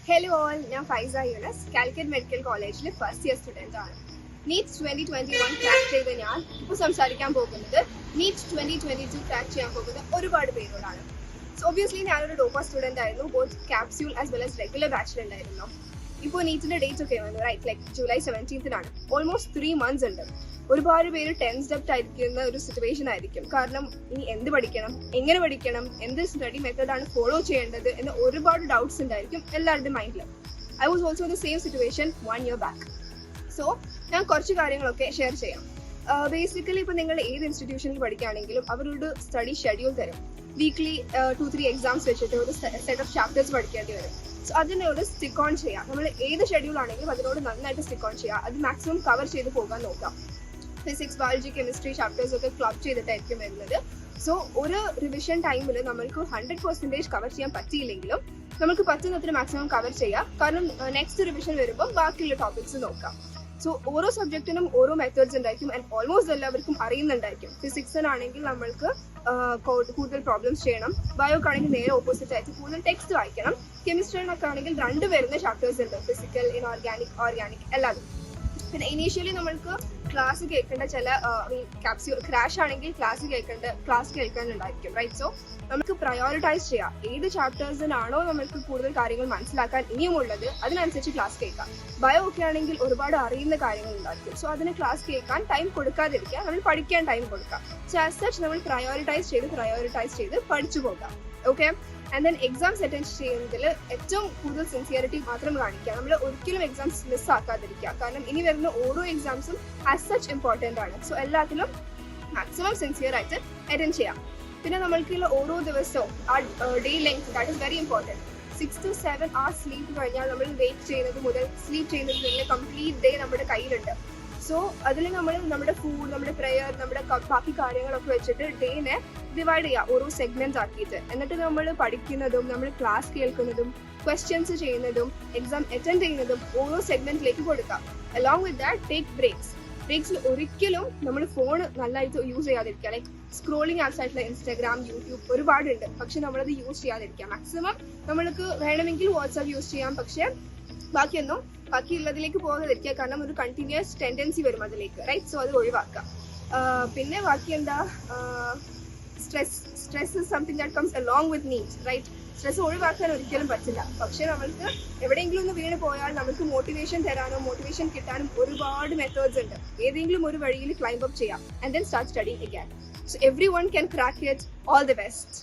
Hello all, ഞാൻ ഫൈസ Yunus, Calicut medical കോളേജിലെ first year student ആണ്. നീറ്റ് 2021 ക്രാക്ക് ചെയ്ത് ഞാൻ ഇപ്പോൾ സംസാരിക്കാൻ പോകുന്നത് നീറ്റ് 2022 ക്രാക്ക് ചെയ്യാൻ പോകുന്ന ഒരുപാട് പേരോടാണ്. സോ ഒബ്വിയസ്ലി ഞാനൊരു ഡോപ്പ സ്റ്റുഡൻ്റ് ആയിരുന്നു, both capsule as well as regular ബാച്ചിലുണ്ടായിരുന്നു. ഇപ്പോൾ നീറ്റിൻ്റെ ഡേറ്റ് ഒക്കെ വന്നു, right, like July 17 almost 3 months ഉണ്ട്. ഒരുപാട് പേര് ടെൻസ്ഡ് അപ്പ് ആയിരിക്കുന്ന ഒരു സിറ്റുവേഷൻ ആയിരിക്കും. കാരണം ഇനി എന്ത് പഠിക്കണം, എങ്ങനെ പഠിക്കണം, എന്ത് സ്റ്റഡി മെത്തേഡാണ് ഫോളോ ചെയ്യേണ്ടത് എന്ന ഒരുപാട് ഡൗട്ട്സ് ഉണ്ടായിരിക്കും എല്ലാവരുടെയും മൈൻഡിൽ. I was also the same situation 1 year back. So ഞാൻ കുറച്ച് കാര്യങ്ങളൊക്കെ ഷെയർ ചെയ്യാം. ബേസിക്കലി ഇപ്പോൾ നിങ്ങൾ ഏത് ഇൻസ്റ്റിറ്റ്യൂഷനിൽ പഠിക്കുകയാണെങ്കിലും അവരൊരു സ്റ്റഡി ഷെഡ്യൂൾ തരും. വീക്ക്ലി 2-3 എക്സാംസ് വെച്ചിട്ട് ഒരു സെറ്റ് ഓഫ് ചാപ്റ്റേഴ്സ് പഠിക്കേണ്ടി വരും. സോ അതിനോട് സ്റ്റിക്ക് ഓൺ ചെയ്യാം. നമ്മൾ ഏത് ഷെഡ്യൂൾ ആണെങ്കിലും അതിനോട് നന്നായിട്ട് സ്റ്റിക്ക് ഓൺ ചെയ്യുക. അത് മാക്സിമം കവർ ചെയ്ത് പോകാൻ നോക്കാം. ഫിസിക്സ്, ബയോളജി, കെമിസ്ട്രി ചാപ്റ്റേഴ്സ് ഒക്കെ ക്ലബ് ചെയ്തിട്ടായിരിക്കും വരുന്നത്. സോ ഒരു റിവിഷൻ ടൈമിൽ നമ്മൾക്ക് 100% കവർ ചെയ്യാൻ പറ്റിയില്ലെങ്കിലും നമുക്ക് പറ്റുന്നത്ര മാക്സിമം കവർ ചെയ്യാം. കാരണം നെക്സ്റ്റ് റിവിഷൻ വരുമ്പോൾ ബാക്കിയുള്ള ടോപ്പിക്സ് നോക്കാം. സോ ഓരോ സബ്ജക്റ്റിനും ഓരോ മെത്തേഡ്സ് ഉണ്ടായിരിക്കും ആൻഡ് ഓൾമോസ്റ്റ് എല്ലാവർക്കും അറിയുന്നുണ്ടായിരിക്കും. ഫിസിക്സിനാണെങ്കിൽ നമ്മൾക്ക് കൂടുതൽ പ്രോബ്ലംസ് ചെയ്യണം, ബയോക്കാണെങ്കിൽ നേരെ ഓപ്പോസിറ്റ് ആയിട്ട് കൂടുതൽ ടെക്സ്റ്റ് വായിക്കണം. കെമിസ്ട്രിനൊക്കെ ആണെങ്കിൽ 2 വരുന്ന ചാപ്റ്റേഴ്സ് ഉണ്ട്, ഫിസിക്കൽ, ഇൻഓർഗാനിക്, ഓർഗാനിക് എല്ലാതും. പിന്നെ ഇനീഷ്യലി നമ്മൾക്ക് ക്ലാസ് കേൾക്കേണ്ട ചില ക്യാപ്സ്യൂൾ ക്രാഷ് ആണെങ്കിൽ ക്ലാസ് കേൾക്കാനുണ്ടായിരിക്കും, റൈറ്റ്. സോ നമുക്ക് പ്രയോറിറ്റൈസ് ചെയ്യാം. ഏത് ചാപ്റ്റേഴ്സിനാണോ നമ്മൾക്ക് കൂടുതൽ കാര്യങ്ങൾ മനസ്സിലാക്കാൻ ഇനിയുമുള്ളത് അതിനനുസരിച്ച് ക്ലാസ് കേൾക്കാം. ബയോ ഒക്കെ ആണെങ്കിൽ ഒരുപാട് അറിയുന്ന കാര്യങ്ങൾ ഉണ്ടായിരിക്കും. സോ അതിന് ക്ലാസ് കേൾക്കാൻ ടൈം കൊടുക്കാതിരിക്കുക, നമ്മൾ പഠിക്കാൻ ടൈം കൊടുക്കാം. സോ ആസ് സച്ച് നമ്മൾ പ്രയോറിറ്റൈസ് ചെയ്ത് പഠിച്ചു പോകാം. Okay. And then exams attend ചെയ്യുന്നതിൽ ഏറ്റവും കൂടുതൽ സിൻസിയറിറ്റി മാത്രം കാണിക്കുക. നമ്മൾ ഒരിക്കലും എക്സാംസ് മിസ് ആക്കാതിരിക്കുക. കാരണം ഇനി വരുന്ന ഓരോ എക്സാംസും ആസ് സച്ച് ഇമ്പോർട്ടൻ്റ് ആണ്. സോ എല്ലാത്തിലും മാക്സിമം സിൻസിയർ ആയിട്ട് അറ്റൻഡ് ചെയ്യാം. പിന്നെ നമ്മൾക്കുള്ള ഓരോ ദിവസവും ആ day length, that is very important. 6 to 7 hours sleep കഴിഞ്ഞാൽ നമ്മൾ വെയിറ്റ് ചെയ്യുന്നത് മുതൽ സ്ലീപ്പ് ചെയ്യുന്നത് വരെ കംപ്ലീറ്റ് ഡേ നമ്മുടെ കയ്യിലുണ്ട്. സോ അതിൽ നമ്മൾ നമ്മുടെ ഫുഡ്, നമ്മുടെ പ്രെയർ, നമ്മുടെ ബാക്കി കാര്യങ്ങളൊക്കെ വെച്ചിട്ട് ഡേനെ ഡിവൈഡ് ചെയ്യുക, ഓരോ സെഗ്മെന്റ്സ് ആക്കിയിട്ട്. എന്നിട്ട് നമ്മൾ പഠിക്കുന്നതും നമ്മൾ ക്ലാസ് കേൾക്കുന്നതും ക്വസ്റ്റ്യൻസ് ചെയ്യുന്നതും എക്സാം അറ്റൻഡ് ചെയ്യുന്നതും ഓരോ സെഗ്മെന്റിലേക്ക് കൊടുക്കാം. അലോങ് വിത്ത് ദാറ്റ് ടേക്ക് ബ്രേക്സിൽ ഒരിക്കലും നമ്മൾ ഫോൺ നല്ലതായിട്ട് യൂസ് ചെയ്യാതിരിക്കുക. ലൈക്ക് സ്ക്രോളിങ് ആപ്സ് ആയിട്ടുള്ള ഇൻസ്റ്റാഗ്രാം, യൂട്യൂബ് ഒരുപാടുണ്ട്, പക്ഷെ നമ്മളത് യൂസ് ചെയ്യാതിരിക്കുക. മാക്സിമം നമ്മൾക്ക് വേണമെങ്കിൽ വാട്സാപ്പ് യൂസ് ചെയ്യാം, പക്ഷെ ബാക്കിയുള്ളതിലേക്ക് പോകാതിരിക്കുക. കാരണം ഒരു കണ്ടിന്യൂസ് ടെൻഡൻസി വരും അതിലേക്ക്, റൈറ്റ്. സോ അത് ഒഴിവാക്കാം. പിന്നെ ബാക്കി എന്താ, stress is something that comes along with neat, right. Stress ഒഴിവാക്കാൻ ഒരിക്കലും പറ്റില്ല. പക്ഷെ നമ്മൾക്ക് എവിടെയെങ്കിലും ഒന്ന് വീണ് പോയാൽ നമുക്ക് മോട്ടിവേഷൻ തരാനോ മോട്ടിവേഷൻ കിട്ടാനും ഒരുപാട് മെത്തേഡ്സ് ഉണ്ട്. ഏതെങ്കിലും ഒരു വഴിയിൽ ക്ലൈംബ് അപ്പ് ചെയ്യാം and then start studying again. So every one can crack it. All the best.